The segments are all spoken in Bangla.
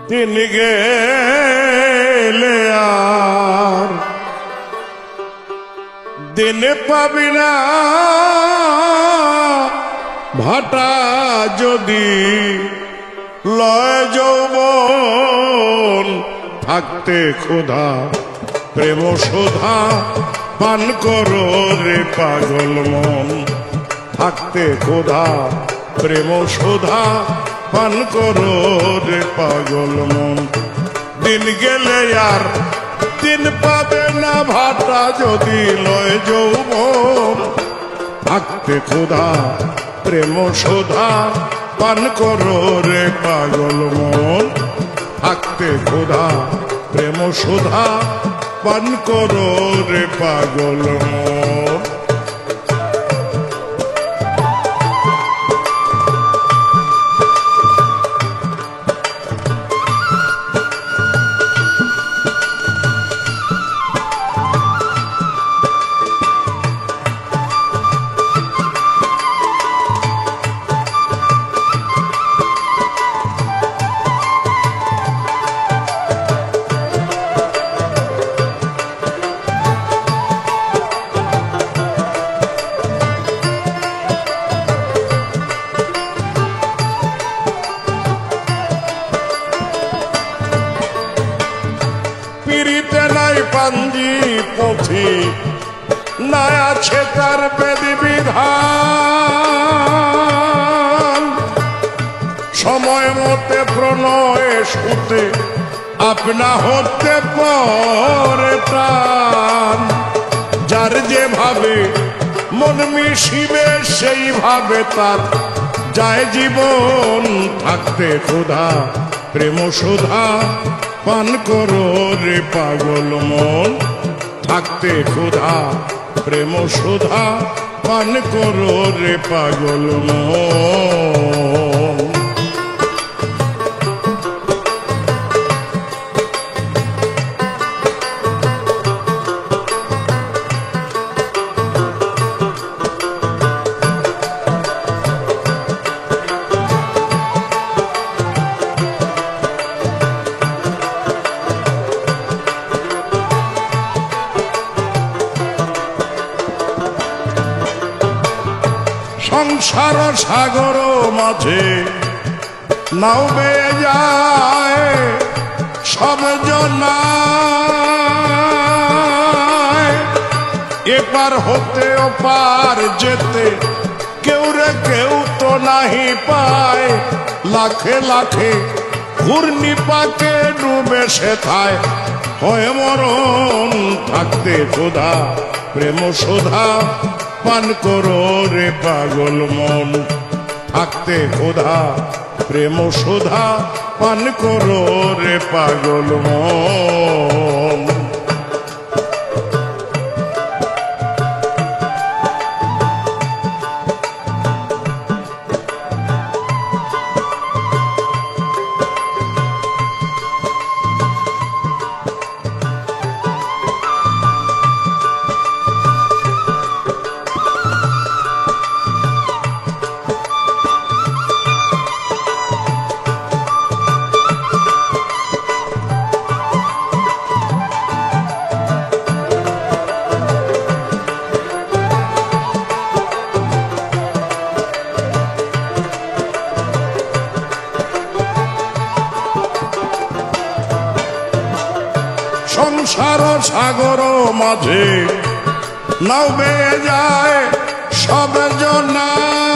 দিন গেলে আর দিন পাবি না ভাটা যদি লয় যৌবন থাকতে ক্ষুধা প্রেম সুধা পান করো রে পাগল মন থাকতে ক্ষুধা প্রেম সুধা পান করো রে পাগল মন দিন গেলে আর দিন পাবে না ভাটা যদি লয় যৌবন থাকতে ক্ষুধা প্রেম সুধা পান করো রে পাগল মন থাকতে ক্ষুধা প্রেম সুধা পান করো রে পাগল মন পাঞ্জি পথি না আছে তার বেদি বিধান সময় মতে প্রণয়ে শুতে আপনা হতে পরে প্রাণ যার যেভাবে মন মিশিবে সেইভাবে তার যায় জীবন থাকতে ক্ষুধা প্রেম সুধা পান করো রে পাগল মন থাকতে ক্ষুধা প্রেম সুধা পান করো রে পাগল মন সংসার সাগর মাঝে নাও বেয়ে যায় সব জনায় এপার হতে ওপার যেতে কেউ রে কেউ তো নাহি পায় লাখে লাখে ঘূর্ণি পাকে ডুবে সেথায় হয় মরণ থাকতে ক্ষুধা প্রেম সুধা পান করো রে পাগল মন থাকতে ক্ষুধা প্রেম সুধা পান করো রে পাগল মন সংসার সাগর মাঝে নাও বেয়ে যায় সব জনায়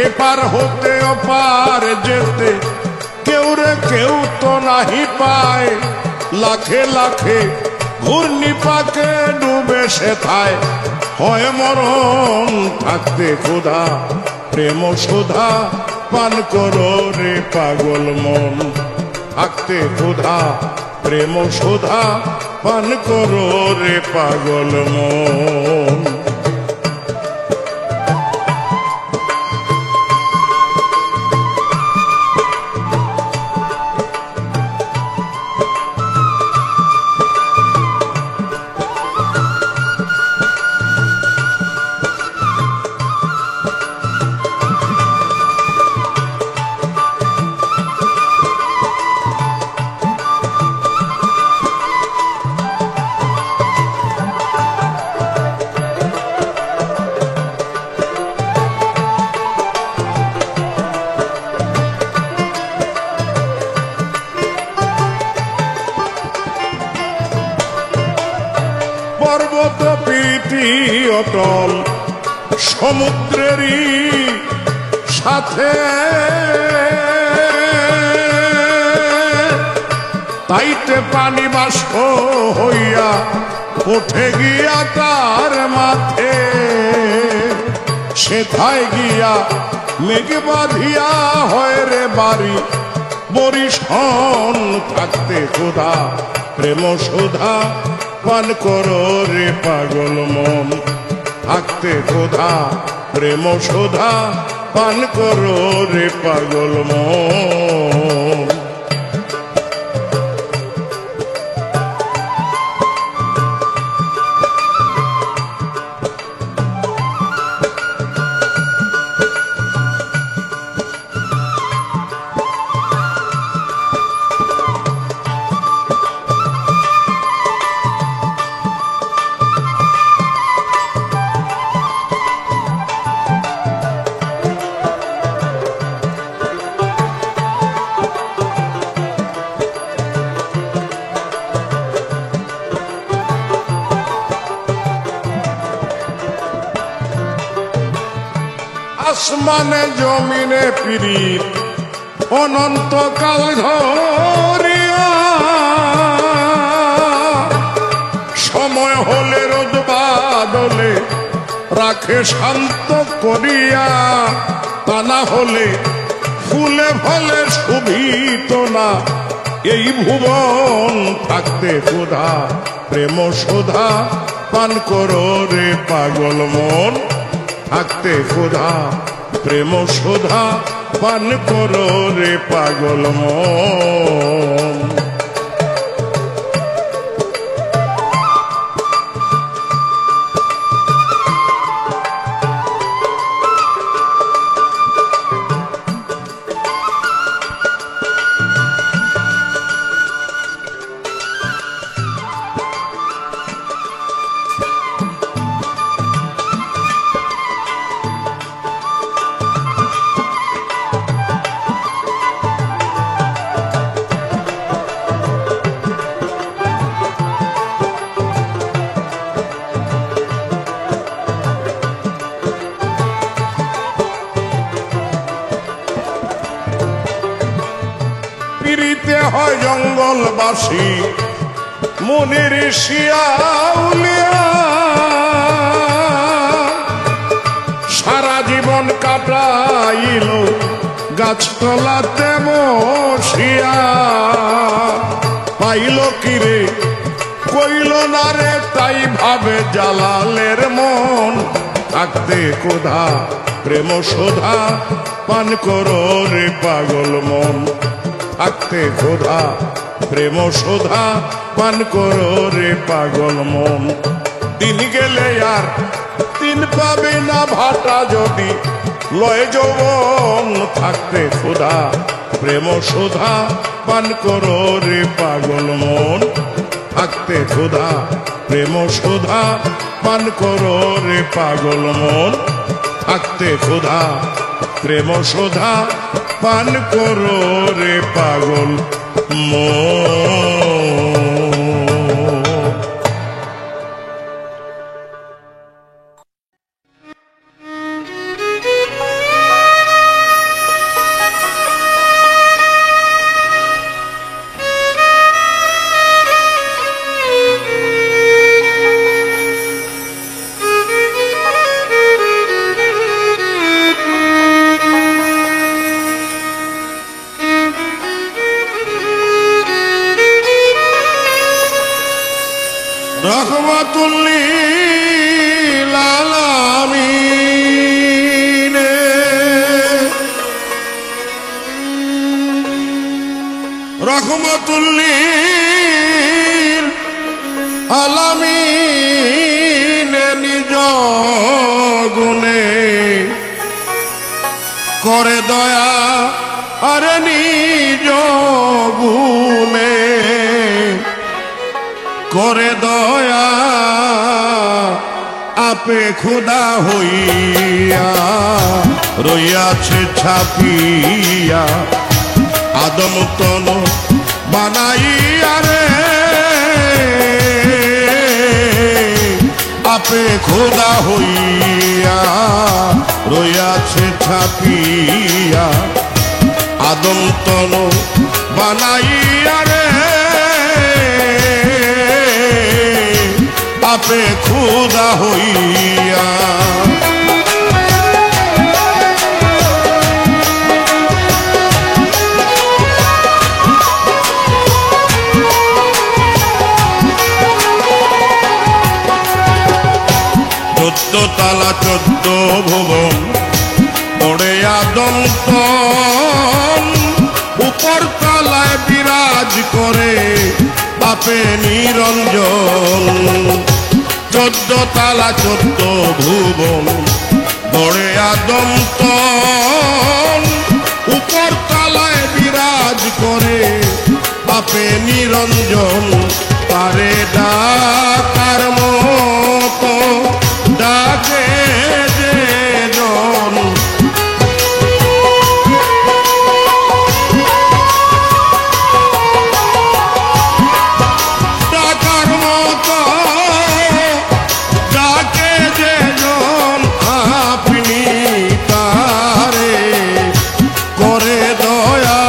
এপার হতে ওপার যেতে কেউ রে কেউ তো নাহি পায় লাখে লাখে ঘূর্ণি পাকে ডুবে সেথায় হয় মরণ থাকতে ক্ষুধা প্রেম সুধা পান করো রে পাগল মন থাকতে ক্ষুধা প্রেম সুধা পান করো রে পাগল মন পর্বত প্রীতি অটল সমুদ্রেরই সাথে তাইতে পানি বাষ্প হইয়া উঠে গিয়া তার মাথে সেথায় গিয়া মেঘ বাঁধিয়া হয় রে বাড়ি বরিশন থাকতে ক্ষুধা প্রেম সুধা পান করো রে পাগল মন থাকতে ক্ষুধা প্রেম সুধা পান করো রে পাগল মন। আসমানে জমিনে পীড়িত অনন্তকাল ধরিয়া সময় হলে রোদ বাদলে রাখে শান্ত করিয়া তা না হলে ফুলে ফলে শোভিত না এই ভুবন থাকতে ক্ষুধা প্রেম সুধা পান করো রে পাগল মন থাকতে ক্ষুধা প্রেম সুধা পান করো রে পাগল মন। পিরিতে হয় জঙ্গলবাসী মুনির শিয়াউলিয়া সারা জীবন কাটাইল গাছতলাতে বসিয়া পাইল কিরে কইল না রে তাই ভাবে জালালের মন থাকতে ক্ষুধা প্রেম সুধা পান করো রে পাগল মন থাকতে ক্ষুধা প্রেম সুধা পান করো রে পাগল মন। দিন গেলে আর দিন পাবে না ভাটা যদি লয় যৌবন থাকতে ক্ষুধা প্রেম সুধা পান করো রে পাগল মন থাকতে ক্ষুধা প্রেম সুধা পান করো রে পাগল মন থাকতে ক্ষুধা প্রেম সুধা পান করো রে পাগল মন। রহমাতুল লিল আলামিন রহমাতুল লিল আলামিন নিজ গুণে করে দয়া আর নিজ গুণে করে দয়া আপে খোদা হইয়া রইয়াছে ছাপিয়া আদম তন বানাইয়া রে আপে খোদা হইয়া রইয়াছে ছাপিয়া আদম তন বানাইয়া রে আপে খোদা হইয়া তালা 14 ভুবন পড়ে আদম তন উপর তালায় বিরাজ করে আপে নিরঞ্জন 14 তালা 14 ভুবন পড়ে আদম তন উপর তালায় বিরাজ করে আপে নিরঞ্জন পারে ডাকার মতো ডাকে যে জন ডাকার মতো ডাকে যে জন আপনি তারে করে দয়া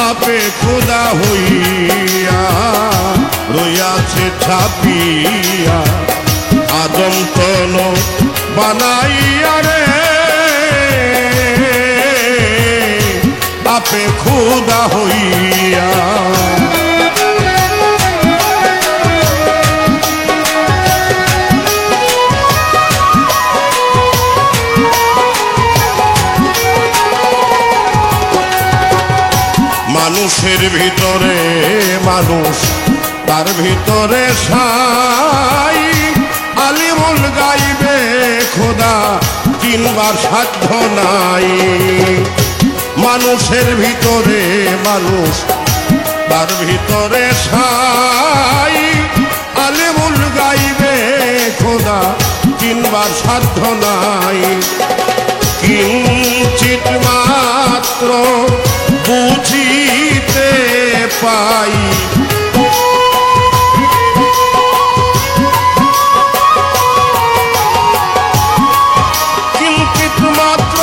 আপে খোদা হইয়া রইয়াছে ছাপিয়া আদম তন বানাইয়া রে আপে খোদা হইয়া মানুষের ভিতরে মানুষ তার ভিতরে সাই আলিমুল গাইবে খোদা চিনবার সাধ্য নাই মানুষের ভিতরে মানুষ তার ভিতরে সাই আলিমুল গাইবে খোদা চিনবার সাধ্য নাই কিঞ্চিত মাত্র বুঝিতে পাই কিঞ্চিত মাত্র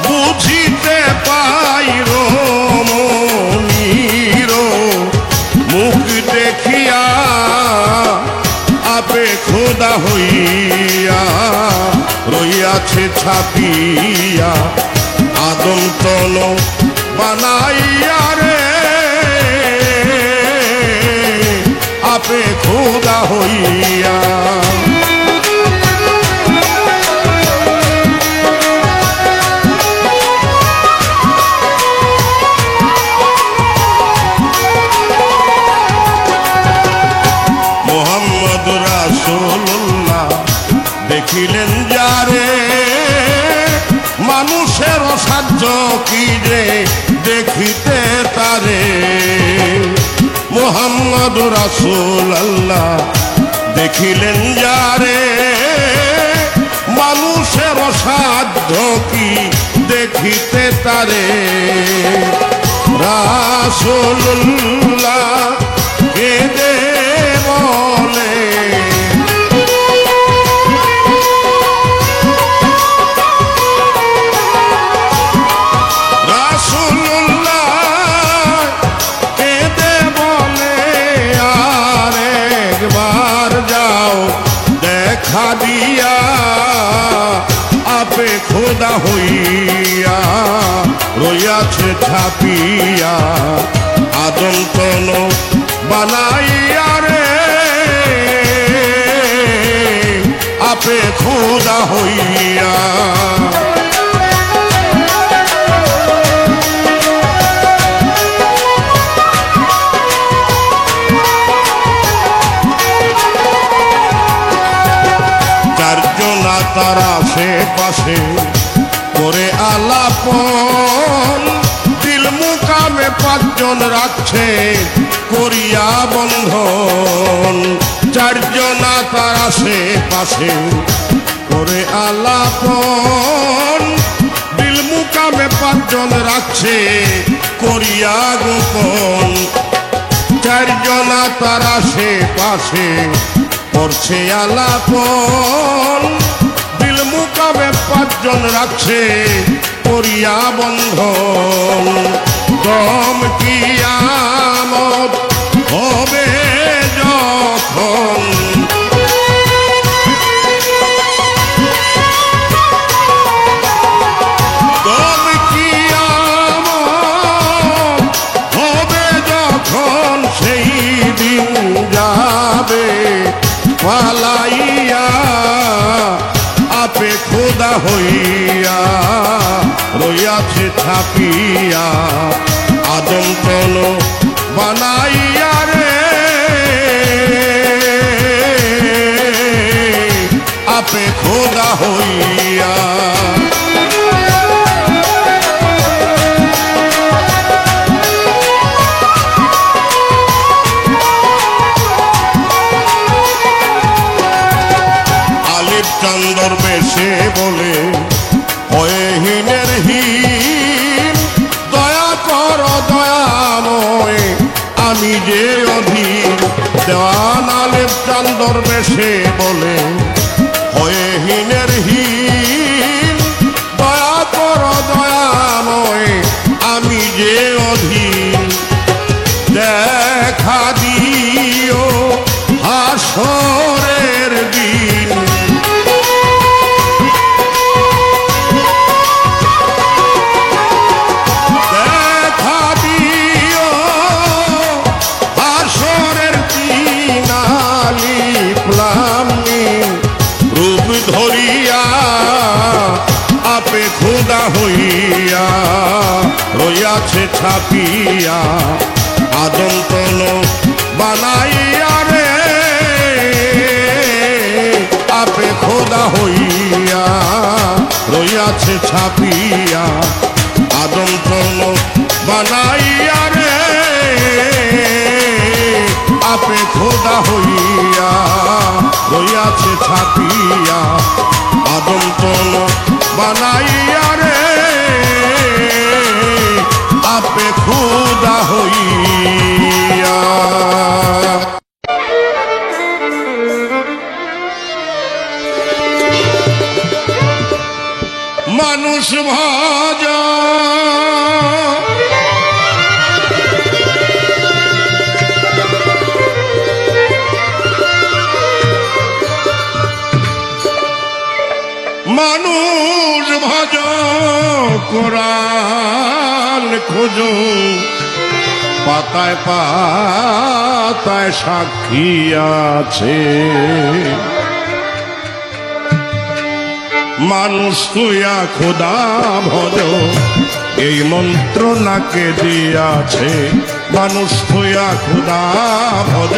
বুঝিতে পাই রমণীর মুখ দেখিয়া আপে খোদা হইয়া রইয়াছে ছাপিয়া আদম তন বানাইয়া রে আপে খোদা হইয়া মোহাম্মদ রাসূলুল্লাহ দেখিলেন যারে মানুষের অসাধ্য কি রে দেখিতে তারে মোহাম্মদ রাসূলুল্লাহ দেখিলেন যারে মানুষের অসাধ্য কি দেখিতে তারে রাসূলুল্লাহ কেঁদে বলে দেখা দিয়া আপে খোদা হইয়া রইয়াছে ছাপিয়া আদম তন বানাইয়া রে আপে খোদা হইয়া তার আশেপাশে করে আলাপন দিল মুকামে 5 জন রাখছে করিয়া বন্ধন 4 জনা তার আশেপাশে করে আলাপন দিল মুকামে 5 জন রাখছে করিয়া গোপন চারজনা তার আশেপাশে করছে আলাপন, দিল মুকামে পাঁচজন রাখছে করিয়া বন্ধন। দম কিয়ামত হবে যখন, দম কিয়ামত হবে যখন, সেই দিন যাবে পালাইয়া আপে খোদা হইয়া রইয়াছে ছাপিয়া আদম তন বানাইয়া রে আপে খোদা হইয়া। চন্দর বেশে বলে হীনের হীন, দয়া কর দয়াময় আমি যে অধীন। দেওয়ান আলেপ চন্দর বেশে বলে হীনের হীন, দয়া কর দয়াময় আমি যে অধীন। দেখা দিও হাসরের দিন, ধরিয়া আপে খোদা হইয়া রইয়াছে ছাপিয়া আদম তন বানাইয়া রে আপে খোদা হইয়া রইয়াছে ছাপিয়া আদম তন বানাইয়া রে আপে খোদা হইয়া রইয়াছে ছাপিয়া আদম তন বানাইয়া রে আপে খোদা হইয়া। মানুষ ভাজা মানুষ ভজ কোরআন খোঁজো, পাতায় পাতায় সাক্ষী আছে। মানুষ তুইয়া খোদা ভজ এই মন্ত্র নাকে দিয়াছে। মানুষ তুইয়া খোদা ভজ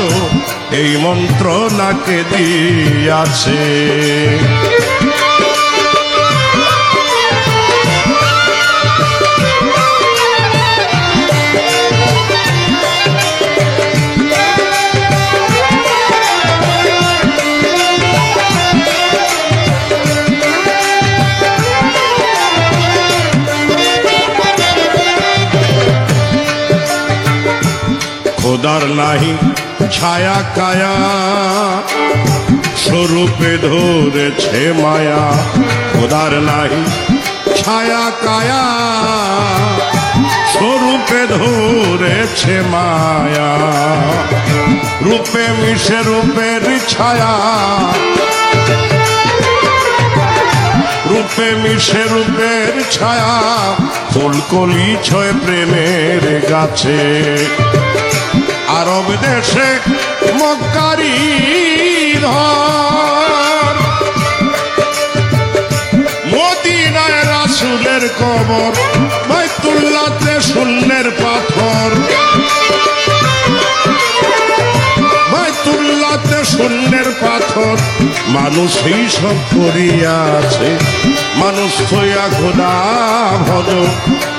এই মন্ত্র নাকে দিয়াছে। খোদার নাহি ছায়া কায়া স্বরূপে ধরেছে মায়া। খোদার নাহি ছায়া কায়া স্বরূপে ধরেছে মায়া। রূপে মিশে রূপের ছায়া, রূপে মিশে রূপের ছায়া। ফুলকলি ছয় প্রেমের গাছে। আরব দেশে মক্কারি ঘর, মদিনায় রাসূলের কবর। বাইতুল্লাহতে শূন্যের পাথর, বাইতুল্লাহতে শূন্যের পাথর। মানুষ এই সব করিয়াছে। মানুষ হইয়া খোদা ভজ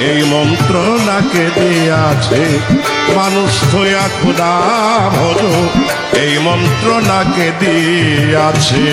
এই মন্ত্র নাকে দিয়াছে। মানুষ হইয়া খোদা ভজ এই মন্ত্র নাকে দিয়াছে।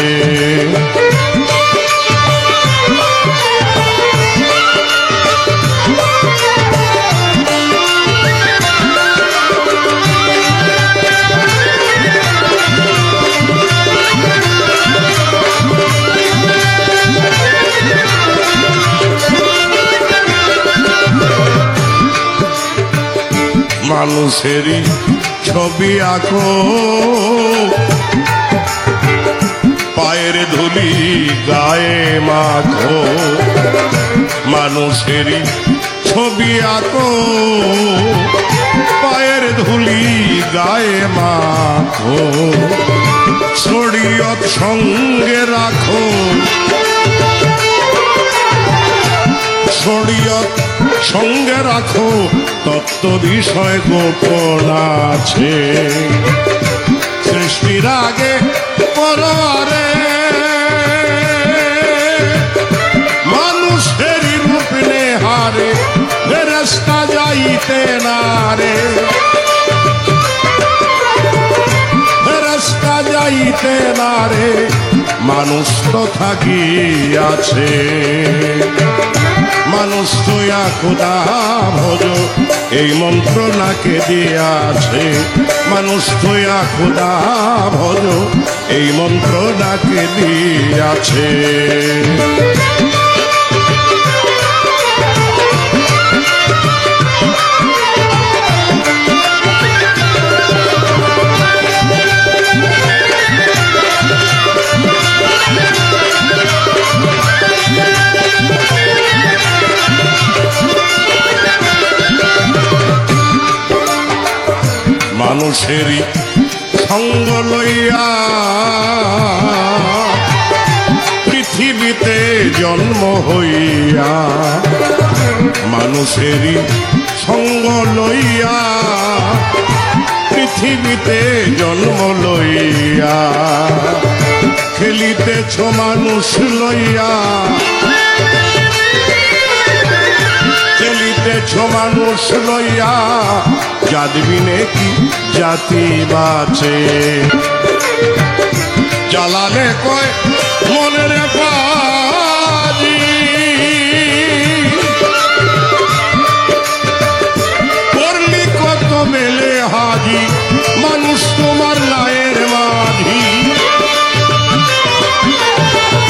মানুষেরই ছবি আঁকো, পায়ের ধুলি গায়ে মাখো, মানুষেরই ছবি আঁকো, পায়ের ধুলি গায়ে মাখো, শরীয়ত সঙ্গে রাখো, শরীয়ত সঙ্গে রাখো, তত্ত্ব বিষয় গোপন আছে, সৃষ্টির আগে পরে মানুষেরই রূপ নেহারে ফেরেশতা যাইতে না রে, ফেরেশতা যাইতে না রে, মানুষ তো থাকিয়াছে, মানুষ তোয়া খোদা ভজ এই মন্ত্র নাকে দিয়াছে, মানুষ তোয়া খোদা ভজ এই মন্ত্র নাকে দিয়াছে। মানুষেরই সঙ্গ লইয়া পৃথিবীতে জন্ম হইয়া, মানুষেরই সঙ্গ লইয়া পৃথিবীতে জন্ম লইয়া, খেলিতেছ মানুষ লইয়া, খেলিতেছ মানুষ লইয়া, জাতবি নাকি জাতি বাঁচে, জ্বালালে কয় মনের পাজি, করলি কত মেলে হাজি, মানুষ তোমার লায়ের মাঝি,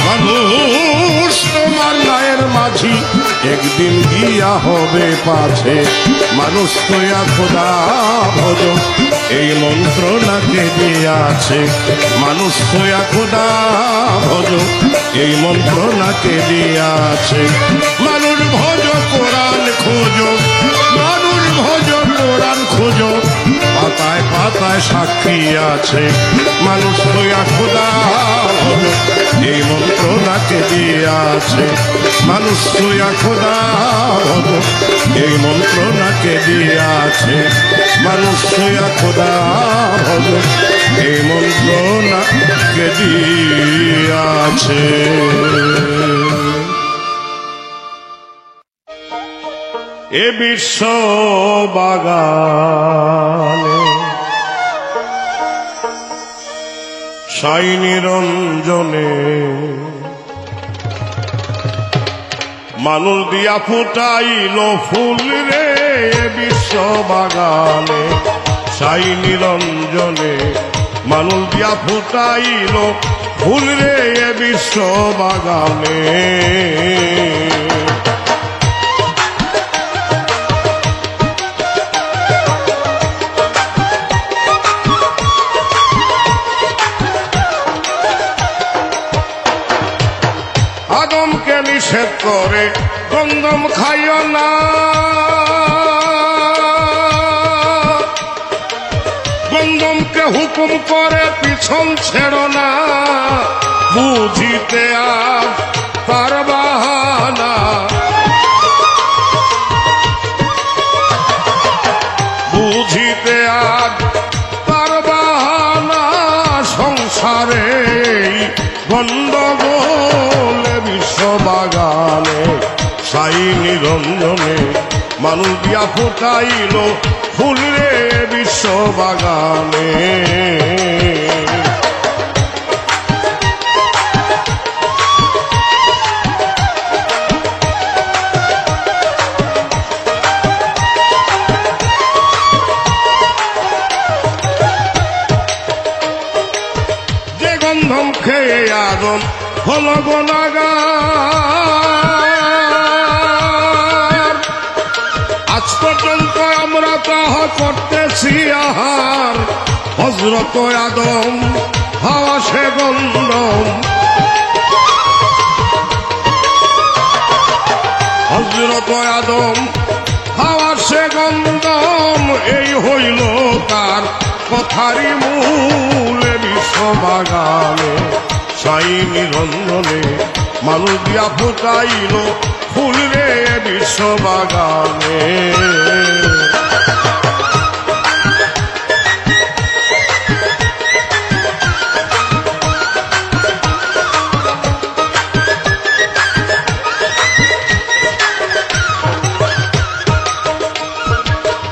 মানুষ তোমার লায়ের মাঝি, একদিন গিয়া হবে পাছে, মানুষ তোয়া খোদা ভজ এই মন্ত্র নাকে দিয়াছে, মানুষ তোয়া খোদা ভজ এই মন্ত্র নাকে দিয়াছে, মানুষ ভজ কোরআন খোঁজো, মানুষ ভজ কোরআন খোঁজো, পাতায় পাতায় সাক্ষী আছে, মানুষ তোয়া খোদা ভজ এই মন্ত্র নাকে দিয়াছে, মানুষ তোয়া খোদা ভজ এই মন্ত্র নাকে দিয়াছে, মানুষ তোয়া খোদা ভজ এই মন্ত্র নাকে দিয়াছে। এ বিশ্ব বাগানে সাই নিরঞ্জনে মানুষ দিয়া ফুটাইল ফুল রে, বিশ্ব বাগানে সাই নিরঞ্জনে মানুষ দিয়া ফুটাইল ফুল রে, বিশ্ব বাগানে। আদমকে নিষেধ করে গন্ধম খাইও না, গন্ধমকে হুকুম করে পিছন ছেড়ো না, বুঝিতে আজ তার বাহানা, বুঝিতে আজ তার বাহানা, সংসারে গন্ডগোল বিশ্ব বাগানে সাই নিরঞ্জনে মানুষ দিয়া ফুটাইল ফুল রে, বিশ্ব বাগানে। যে গন্ধম খেয়ে আদম হল গুনাহগার, আজ পর্যন্ত আমরা তাহা করতেছি আহার, হযরত আদম হাওয়া সে গন্ধম, হযরত আদম হাওয়া সে গন্ধম, এই হইল তার কথারি মূল। বিশ্ববাগানে সাই নিরঞ্জনে মানুষ দিয়া ফুটাইল ফুল রে বিশ্ববাগানে।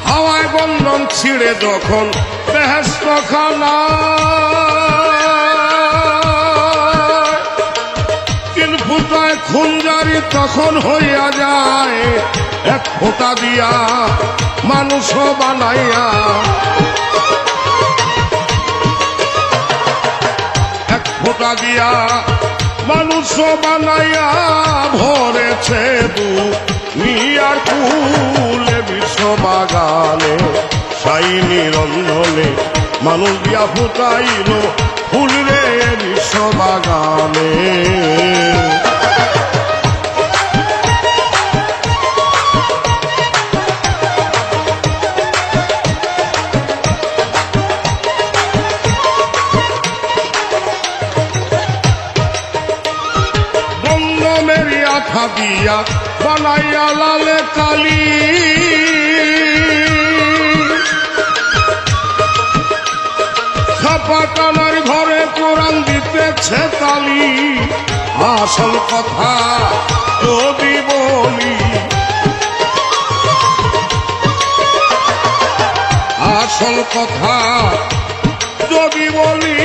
হাওয়ায় বন্ধন ছিঁড়ে যখন বেহেশত খানা, ফুটায় খুনজারি তখন হইয়া যায়, এক ফোঁটা দিয়া মানুষ বানাইয়া, এক ফোঁটা দিয়া মানুষ বানাইয়া ভরেছে দুনিয়ার কুলে। বিশ্ববাগানে সাই নিরঞ্জনে মানুষ দিয়া ফুটাইল ফুল রে বিশ্ববাগানে। আঠা দিয়া বানাইয়া লালে কালি, ছাপা কানার ঘরে কোরআন দিতেছে তালি। আসল কথা যদি বলি, আসল কথা যদি বলি,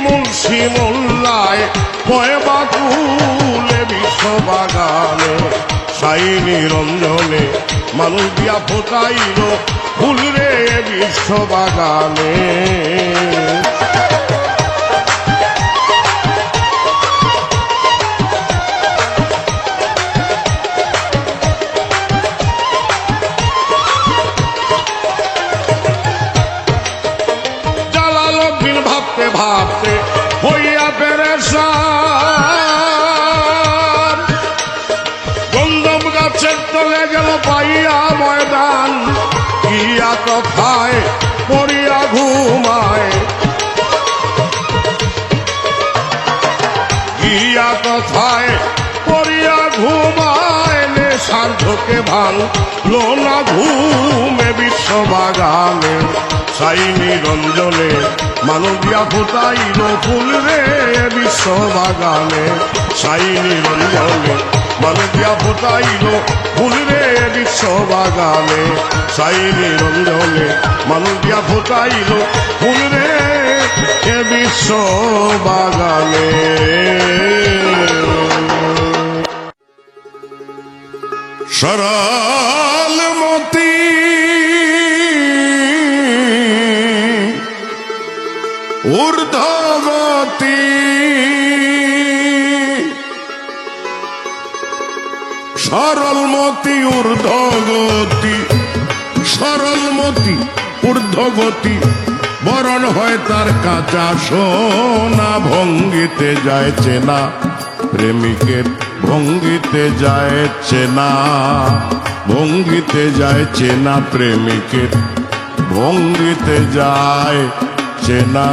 মুন্সি মোল্লায় কয় বাকুলে। বিশ্ববাগানে সাই নিরঞ্জনে মানুষ দিয়া ফোটাইল ফুল রে বিশ্ববাগানে। জালালউদ্দিন ভাবতে ভাবতে হইয়া পেরেশান, গন্ধম গাছের তলে গেল পাইয়া ময়দান, গিয়া কথায় পড়িয়া ঘুমায়, গিয়া কথায় পড়িয়া ঘুমায়, নেশার ঝোঁকে ভাঙলো না ঘুমে। বিশ্ববাগানে সাই নিরঞ্জনে মানুষ দিয়া ফুটাইল ফুল রে বিশ্ববাগানে। সাই নিরঞ্জনে মানুষ দিয়া ফুটাইল ফুল রে বিশ্ববাগানে। সাই নিরঞ্জনে মানুষ দিয়া ফুটাইল ফুল রে বিশ্ববাগানে। সরল মতি ঊর্ধ্বগতি, সরলমতি ঊর্ধ্বগতি, সরলমতি ঊর্ধ্বগতি, বরণ হয় তার কাঁচা সোনা। ভঙ্গিতে যায় চেনা প্রেমিকের, ভঙ্গিতে যায় চেনা, ভঙ্গিতে যায় চেনা প্রেমিকের, ভঙ্গিতে যায় চেনা।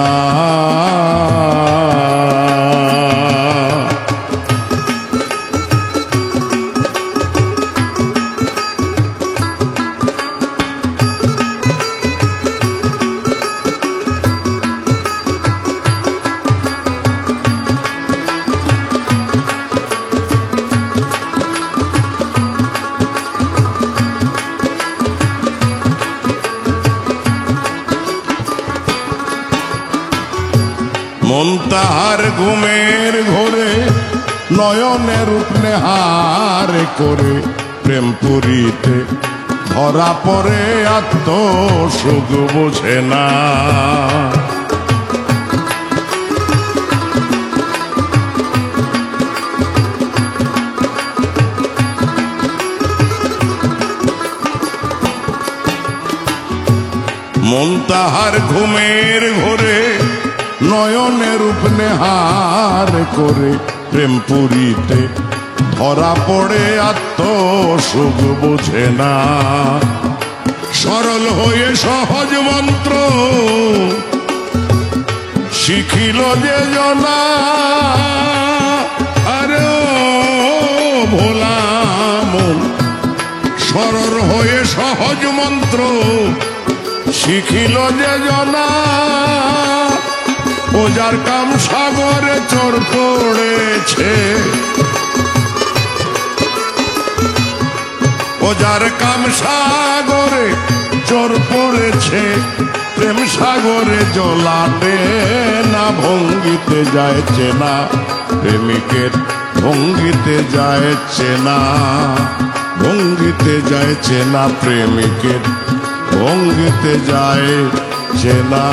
মন তাহার ঘুমের ঘোরে নয়নের উপনেহার করে, প্রেম পুরীতে ধরা পড়ে আত্ম সুখ বোঝে না। মন তাহার ঘুমের ঘোরে নয়নে রূপ নেহার করে প্রেম পুরীতে ধরা পড়ে আত্ম সুখ বুঝে না। সরল হয়ে সহজ মন্ত্র শিখিল যে জনা, আরে ও ভোলা মন সরল হয়ে সহজ মন্ত্র শিখিল যে জনা, ও যার কাম সাগরে চোর পড়েছে, ও যার কাম সাগরে চোর পড়েছে, প্রেম সাগরে জলাটে না ভঙ্গিতে যায় চেনা, প্রেমিকের ভঙ্গিতে যায় চেনা, ভঙ্গিতে যায় চেনা, প্রেমিকের ভঙ্গিতে যায় চেনা।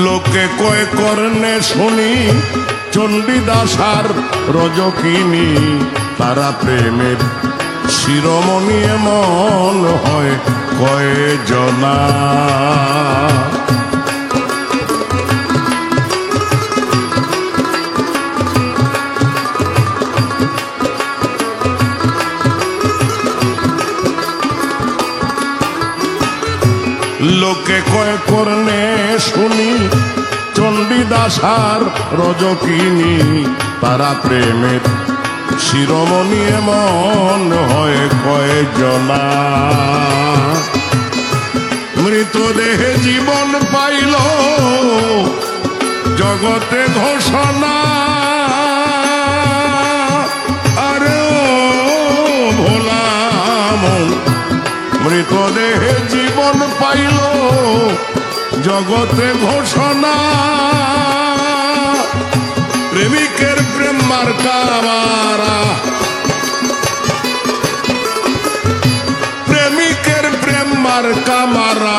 লোকে কয় কর্ণে শুনি চণ্ডীদাস আর রজকিনী, তারা প্রেমের শিরোমণি এমন হয় কয়জনা। লোকে কয় কর্ণে শুনি চণ্ডীদাস আর রজকিনী, তারা প্রেমের শিরোমণি এমন হয় কয়জনা। মৃতদেহে জীবন পাইল জগতে ঘোষণা, আরে ও ভোলা মন মৃতদেহে জীবন পাইল জগতে ঘোষণা, প্রেমিকের প্রেম মার্কা মারা, প্রেমিকের প্রেম মার্কা মারা,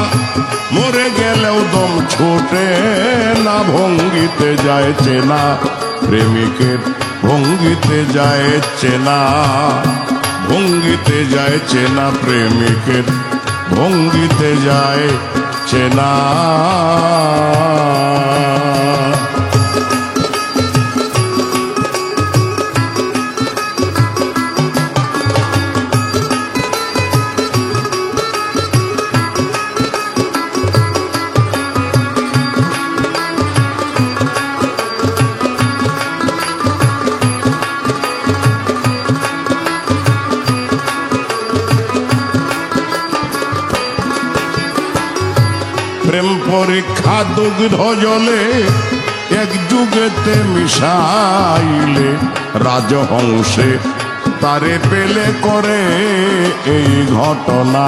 মরে গেলেও দম ছোটে না, ভঙ্গিতে যায় চেনা, প্রেমিকের ভঙ্গিতে যায় চেনা, ভঙ্গিতে যায় চেনা, প্রেমিকের ভঙ্গিতে যায় চেনা। প্রেম পরীক্ষা দুগ্ধ জলে এক যুগেতে মিশাইলে, রাজহংসে তারে পেলে করে এই ঘটনা।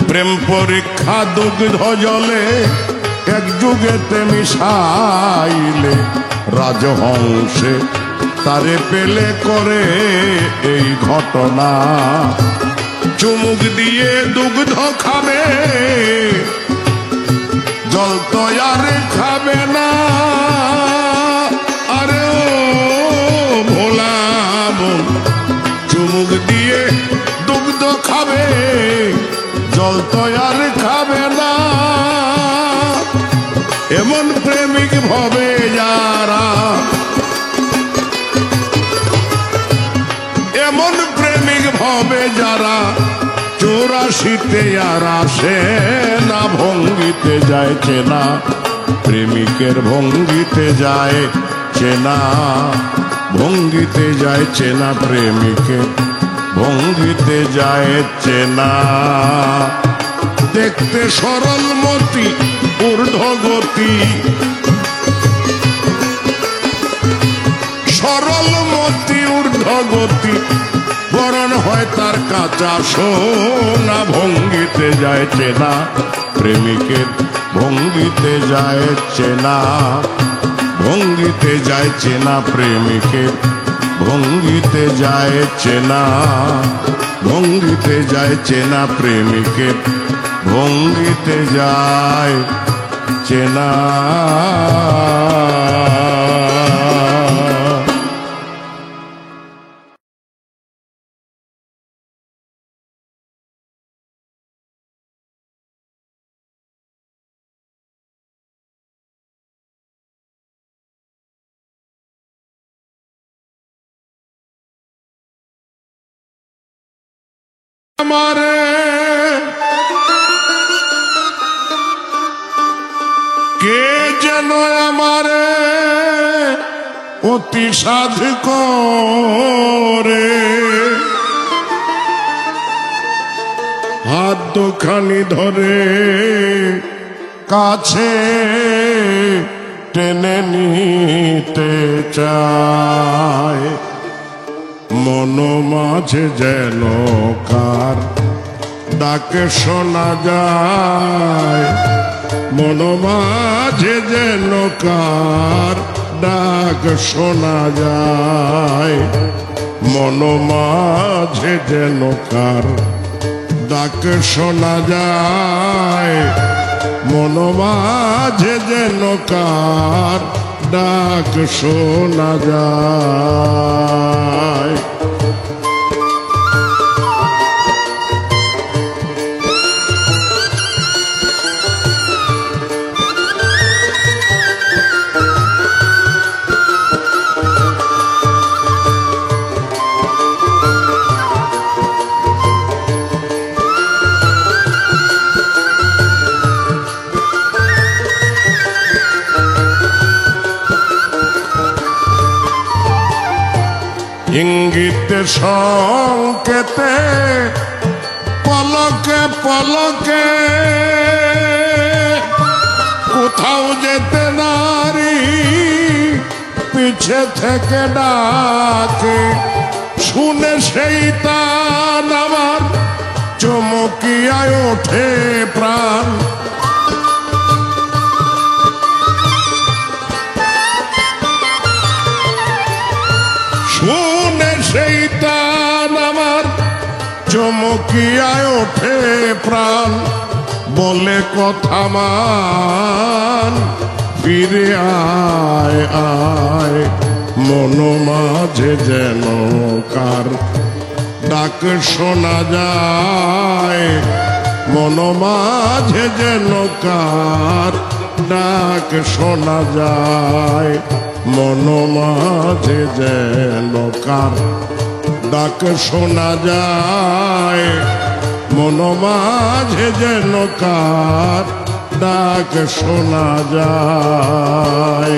প্রেম পরীক্ষা দুগ্ধ জলে এক যুগেতে মিশাইলে, রাজহংসে তারে পেলে করে এই ঘটনা। চুমুক দিয়ে দুগ্ধ খাবে জল তো আর খাবে না, আরে ও ভোলা মন চুমুক দিয়ে দুগ্ধ খাবে জল তো আর খাবে না, এমন প্রেমিক ভবে যারা, এমন প্রেমিক ভবে যারা, 84তে আর আসে না, ভঙ্গিতে যায় চেনা, প্রেমিকের ভঙ্গিতে যায় চেনা, ভঙ্গিতে যায় চেনা, প্রেমিকের ভঙ্গিতে যায় চেনা। দেখতে সরল মতি ঊর্ধ্বগতি ঊর্ধ্বগতি বরণ হয় তার কাঁচা সোনা ভঙ্গিতে যায় চেনা প্রেমিকের ভঙ্গিতে যায় চেনা ভঙ্গিতে যায় চেনা প্রেমিকের ভঙ্গিতে যায় চেনা ভঙ্গিতে যায় চেনা প্রেমিকের ভঙ্গিতে যায় চেনা আমারে কে যেন আমারে অতি সাধ করে হাত দুখানি ধরে কাছে টেনে নিতে চায় মন মাঝে যেন কার ডাকে শোনা যায় মন মাঝে যেন কার ডাক শোনা যায় মন মাঝে যেন কার ডাক শোনা যায় মন মাঝে যেন কার ডাক শোনা যায় ইঙ্গিতে সংকেতে পলকে পলকে কোথাও যেতে নারী পিছে থেকে ডাকে শুনে সেই তান আমার চমকিয়ায় ওঠে প্রাণ শুনে সেই তান আমার চমকিয়ায় ওঠে প্রাণ বলে কথা মান ফিরে আয় আয় মন মাঝে যেন কার ডাক শোনা যায় মন মাঝে যেন কার ডাক শোনা যায় মন মাঝে যেন কার ডাক শোনা যায় মন মাঝে যেন কার ডাক শোনা যায়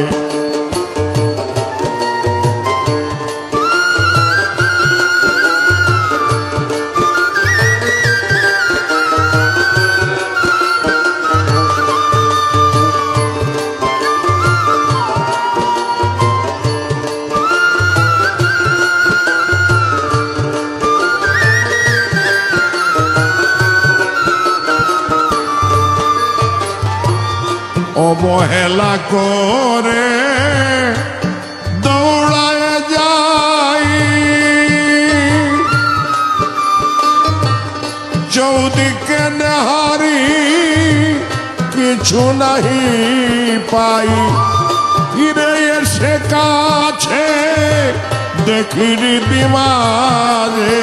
অবহেলা করে দৌড়ায় যাই চৌদিকে নেহারি কিছু নাহি পাই ফিরে এসে কাছে দেখি দিমাগে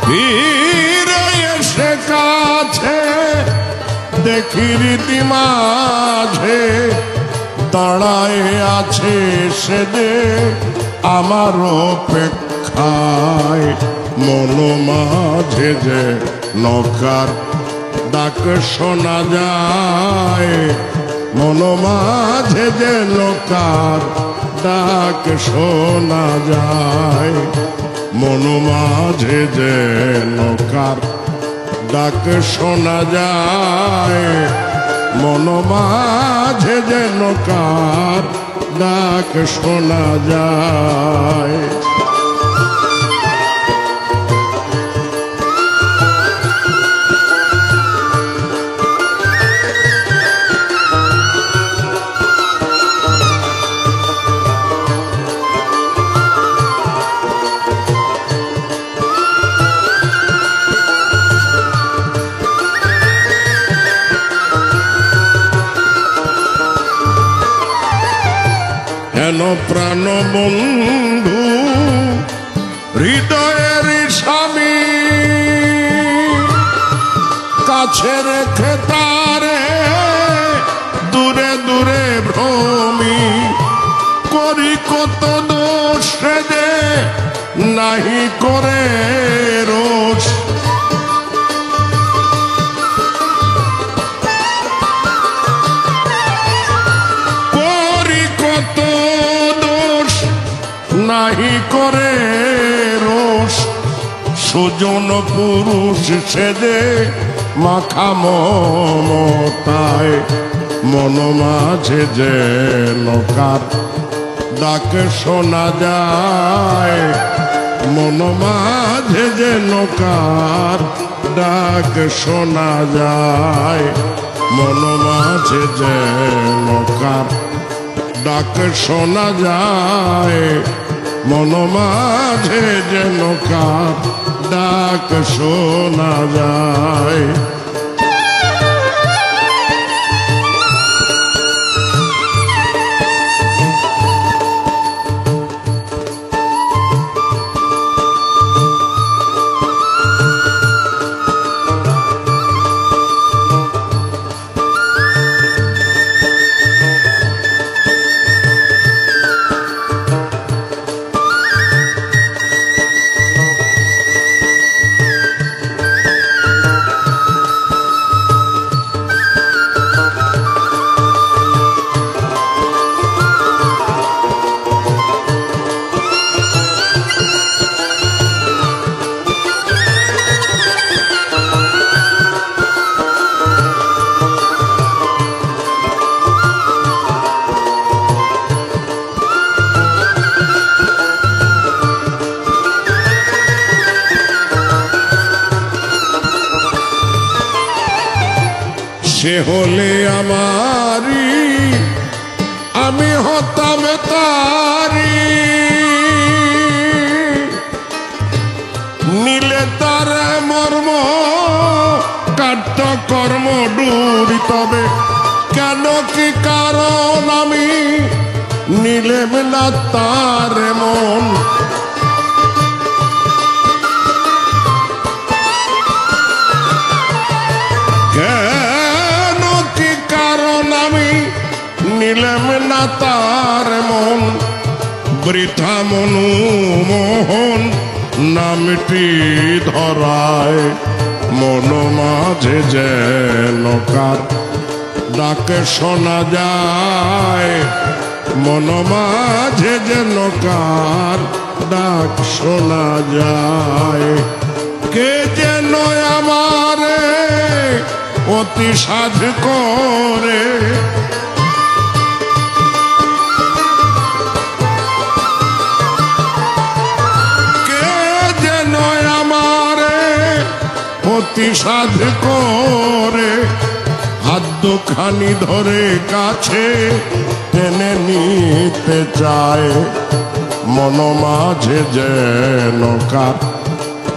ফিরে এসে কাছে দেখি রীতিমাঝে দাঁড়ায় আছে সে যে আমার অপেক্ষায় মন মাঝে যে নৌকার ডাক শোনা যায় মন মাঝে যে নৌকার ডাক শোনা যায় মন মাঝে যে নৌকার ডাক শোনা যায় মন মাঝে যেন কার ডাক শোনা যায়। হেন প্রাণ বন্ধু হৃদয়ের স্বামী, কাছে রেখে তারে দূরে দূরে ভ্রমি, করি কত দোষ দে নাহি করে রোষ। নাহি করে রোষ, সুজন পুরুষ সেজে মাখা মমতায়, মন মাঝে যেন কার ডাক শোনা যায়। মন মাঝে যেন কার ডাক শোনা যায়। মন মাঝে যেন কার ডাক শোনা যায়। মন মাঝে যেন কার ডাক শোনা যায়। সে হলে আমারি আমি হতাম তারি, নীলে তার মর্ম কাট্য কর্ম ডুরি। তবে কেন কি কারণ আমি নিলেম না তার মন, নিলেম না তার মন। বৃথা মনোমোহন নামটি ধরায়, মন মাঝে যেন কার ডাক শোনা যায়। মন মাঝে যেন কার ডাক শোনা যায়। কে যেন আমারে অতি সাধ করে, সাধ করে হাত দুখানি ধরে কাছে টেনে নিতে চায়। মন মাঝে যেন কার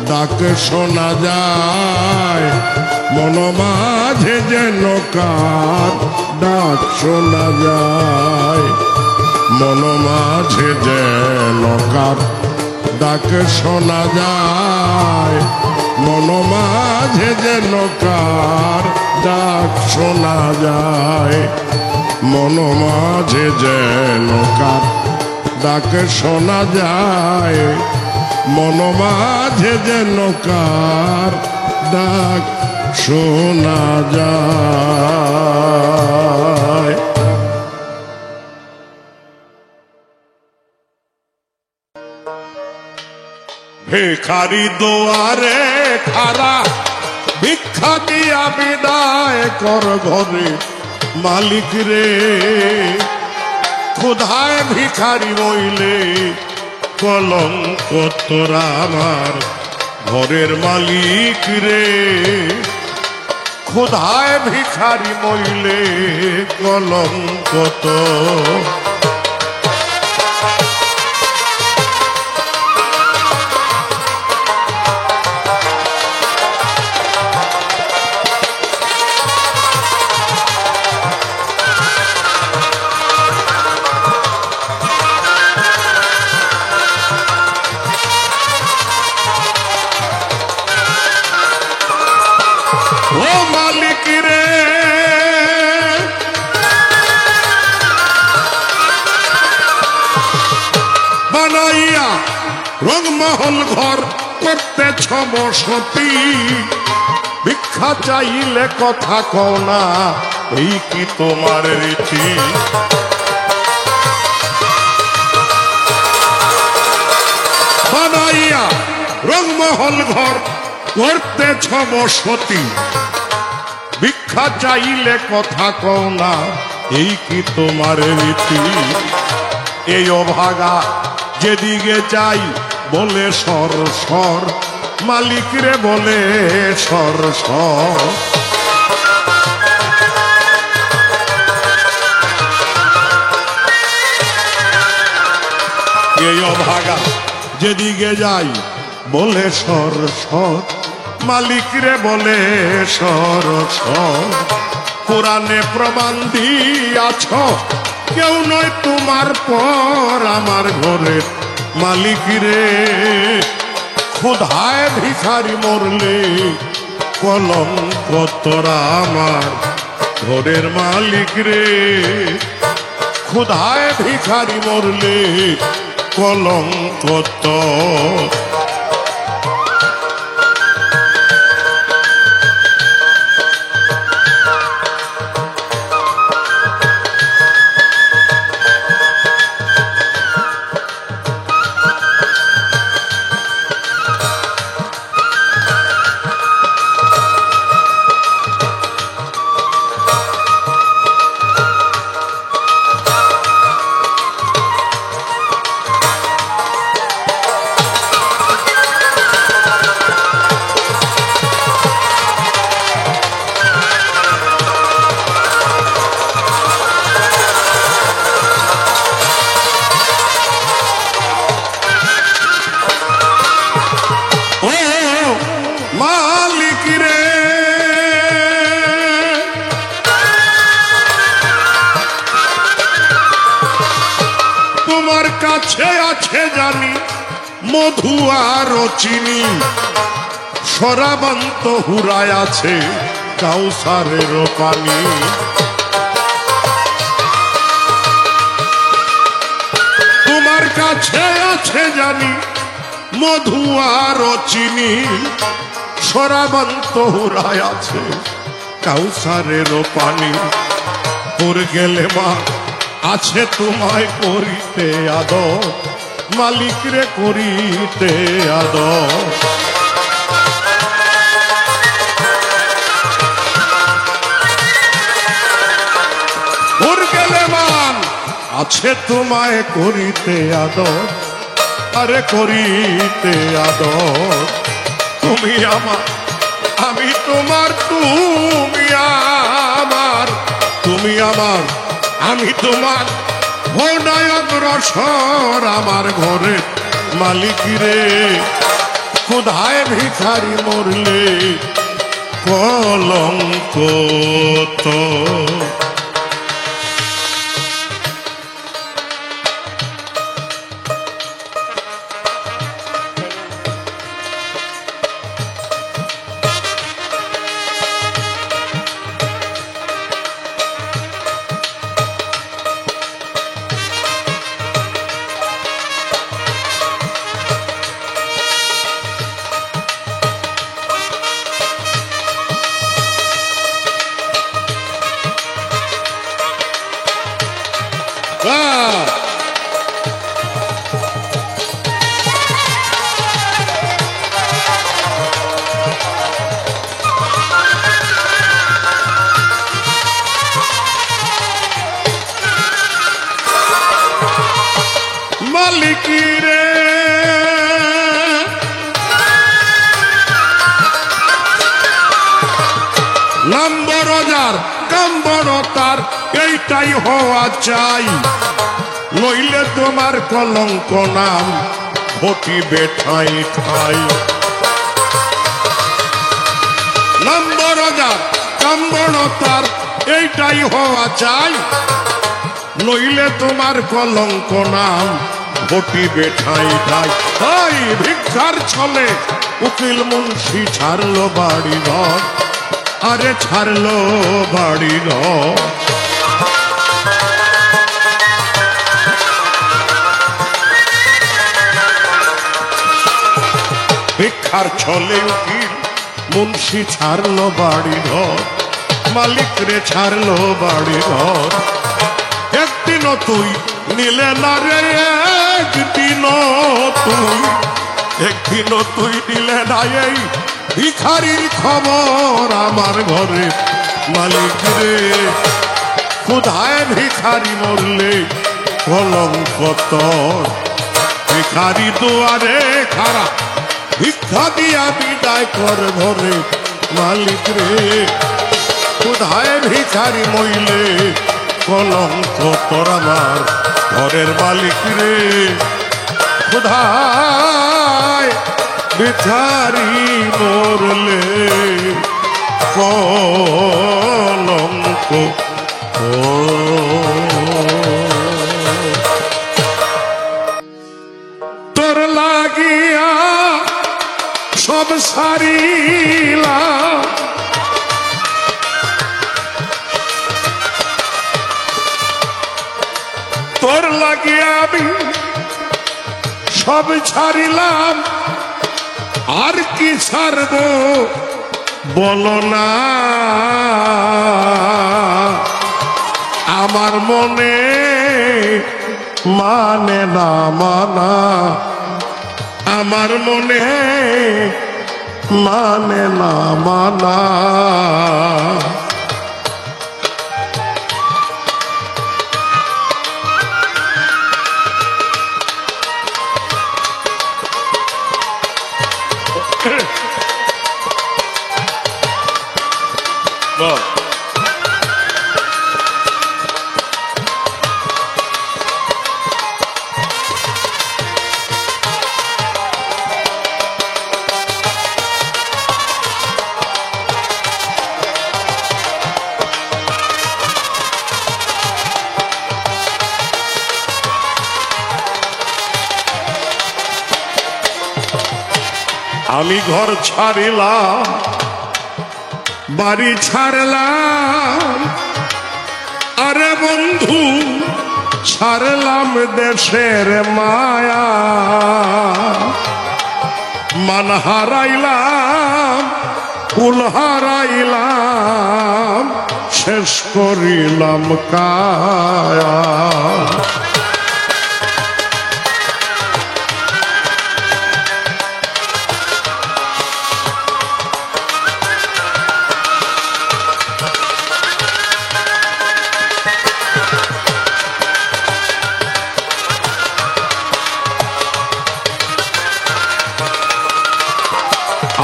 ডাক শোনা যায়। মন মাঝে যেন কার ডাক শোনা যায়। মন মাঝে যেন কার ডাক শোনা যায়। মন মাঝে যেন কার ডাক শোনা যায়। মন মাঝে যেন কার ডাক শোনা যায়। মন মাঝে যেন কার ডাক শোনা যায়। ভিখারি দুয়ারে খারা ভিক্ষা দিয়া বিদায় কর ঘরে মালিক রে ক্ষুধায় ভিখারি মইলে কলঙ্ক তোরা আমার ঘরের মালিক রে ক্ষুধায় ভিখারি মইলে কলঙ্ক তো ও মালিক রে বানাইয়া রংমহল ঘর করতেছ বসতি ভিক্ষা চাইলে কথা কও না এই কি তোমার রীতি বানাইয়া রংমহল ঘর করতেছ বসতি ভিক্ষা চাইলে কথা কও না এই কি তোমার রীতি এই অভাগা যেদিকে যাই বলে সর সর মালিক রে বলে সর সর এই অভাগা যেদিকে যাই বলে সর সর মালিক রে বলে সর সর কোরআনে প্রমাণ দিয়াছ কেউ নয় তোমার পর আমার ঘরের মালিক রে ক্ষুধায় ভিখারি মরলে কলঙ্ক তোরা আমার ঘরের মালিক রে ক্ষুধায় ভিখারি মরলে কলঙ্ক তো মালিক রে তোমার কাছে আছে জানি মধু আর চিনি সরাবান্ত হুরায় আছে কাউসারের পানি তোমার কাছে আছে জানি মধু আর চিনি সরাবান্ত হুরায় আছে কাউসারের পানি তোর গেলে মা আছে তোমায় করিতে আদর মালিক রে করিতে আদর তোর গেলে মান আছে তোমায় করিতে আদর আরে করিতে আদর তুমি আমার আমি তোমার তুমি আমার তুমি আমার আমি তোমার হৃদয় অগ্রসর আমার ঘরে মালিক রে ক্ষুধায় ভিখারি মরলে কলঙ্ক তো বড় তার এইটাই হওয়া চাই, নইলে তোমার কলঙ্ক নাম ঘটিবে ঠাই ঠাই। নাম বড় যার কাম বড় তার এইটাই হওয়া চাই, নইলে তোমার কলঙ্ক নাম ঘটিবে ঠাই ঠাই। ওই ভিক্ষার ছলে উকিল মুন্সি ছাড়লো বাড়ি ঘর, আরে ছাড়লো বাড়ি ঘর। ভিক্ষার ছলে উকিল মুন্সি ছাড়লো বাড়ি ঘর, মালিক রে ছাড়লো বাড়ি ঘর। একদিনও তুই নিলে না রে, একদিনও তুই নিলে না এই ভিখারির খবর আমার ঘরে। মালিক রে ক্ষুধায় ভিখারি মরলে কলঙ্ক তোর, ভিখারি দুয়ারে খারা ভিক্ষা দিয়া বিদায় কর ঘরে। মালিক রে ক্ষুধায় ভিখারি মইলে কলঙ্ক তোর আমার ঘরের। মালিক রে ক্ষুধায় ভিখারি মরলে কলঙ্ক। তোর লাগিয়া সব সারিলা, তোর লাগিয়া আমি সব ছাড়িলাম, আর কি ছাড়ব বলো না। আমার মনে মানে না মানা, আমার মনে মানে না মানা। আমি ঘর ছাড়িলাম, বাড়ি ছাড়লাম, আরে বন্ধু ছাড়লাম দেশের মায়া। মান হারাইলাম, কুল হারাইলাম, শেষ করিলাম কায়া।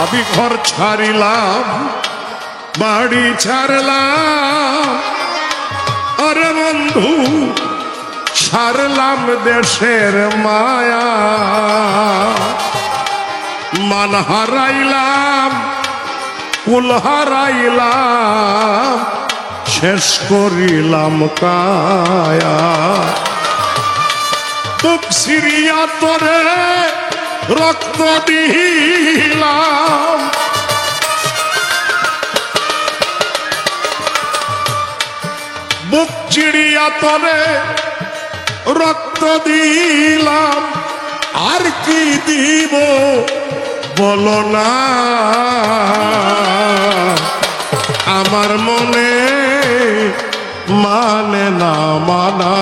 আমি ঘর ছাড়িলাম, বাড়ি ছাড়লাম, আরে বন্ধু ছাড়লাম দেশের মায়া। মান হারাইলাম, কুল হারাইলাম, শেষ করিলাম কায়া। বুক সিরিয়া তোরে রক্ত দিলাম, বুক চিড়িয়া তরে রক্ত দিলাম, আর কি দিব বলো না। আমার মনে মানে না মানা,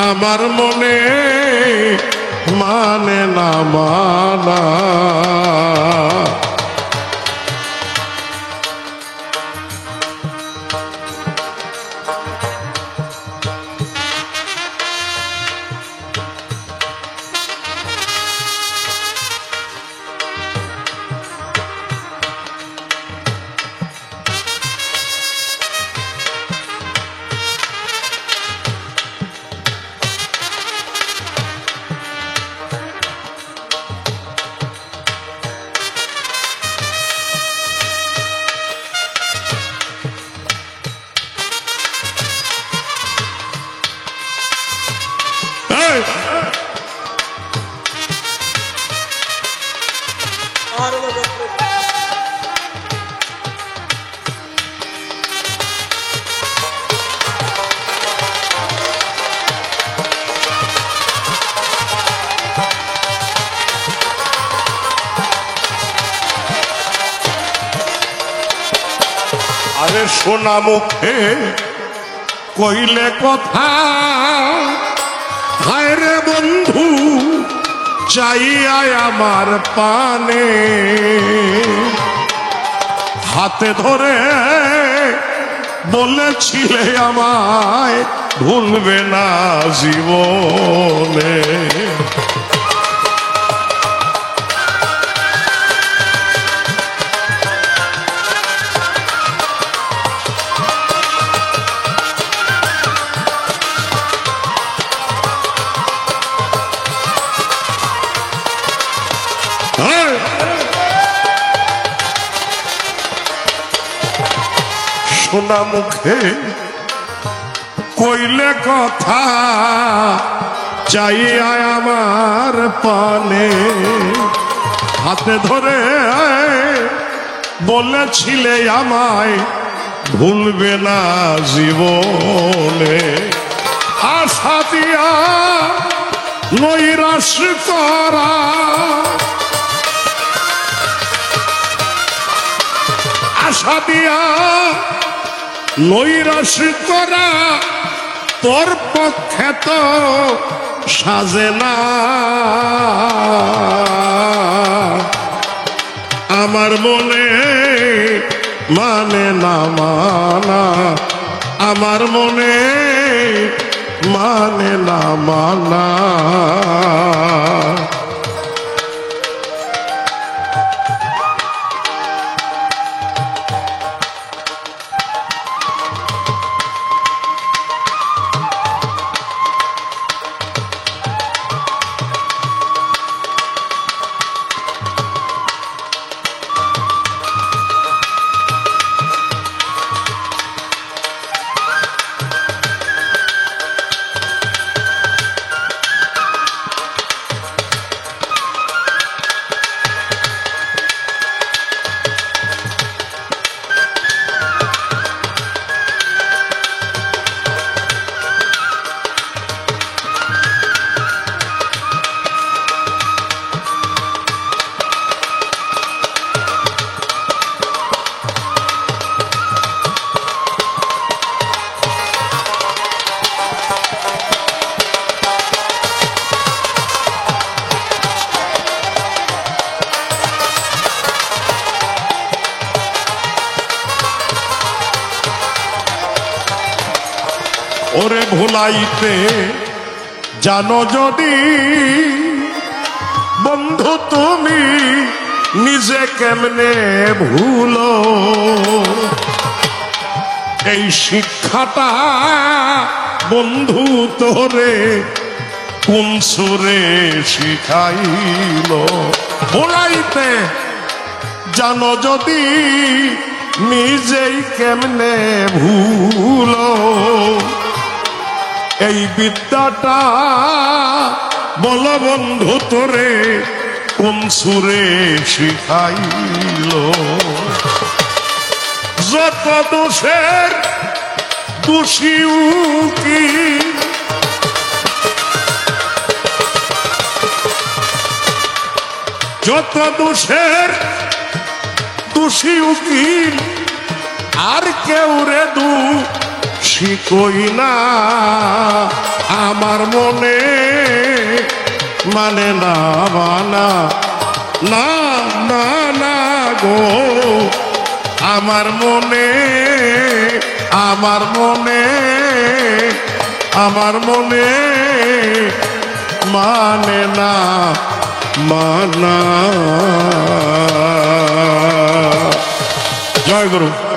আমার মনে মানে না মানা। ওরে সোনা মুখে কইলে কথা হায় রে বন্ধু চাইয়া আমার পানে হাতে ধরে বলেছিলে আমায় ভুলবে না জীবনে সোনা মুখে কইলে কথা চাইয়া আমার পানে হাতে ধরে বলেছিলে আমায় ভুলবে না জীবনে আশা দিয়া নৈরাশ করা আশা দিয়া নৈরাশ করা তোর পক্ষে তো সাজে না আমার মনে মানে না মানা আমার মনে মানে না মানা ওরে ভুলাইতে জানো যদি বন্ধু তুমি নিজে কেমনে ভুলো এই শিক্ষাটা বন্ধু তোরে কোন সুরে শিখাইল ভুলাইতে জানো যদি নিজেই কেমনে ভুলো এই বিদ্যাটা বল বন্ধু তোরে কোন সুরে শিখাইল যত দোষের দোষী কি যত দোষের দোষী উকিল আর কেউ রে শিকই না আমার মনে মানে না মানা না না না গো আমার মনে আমার মনে আমার মনে মানে না মানা জয় গুরু।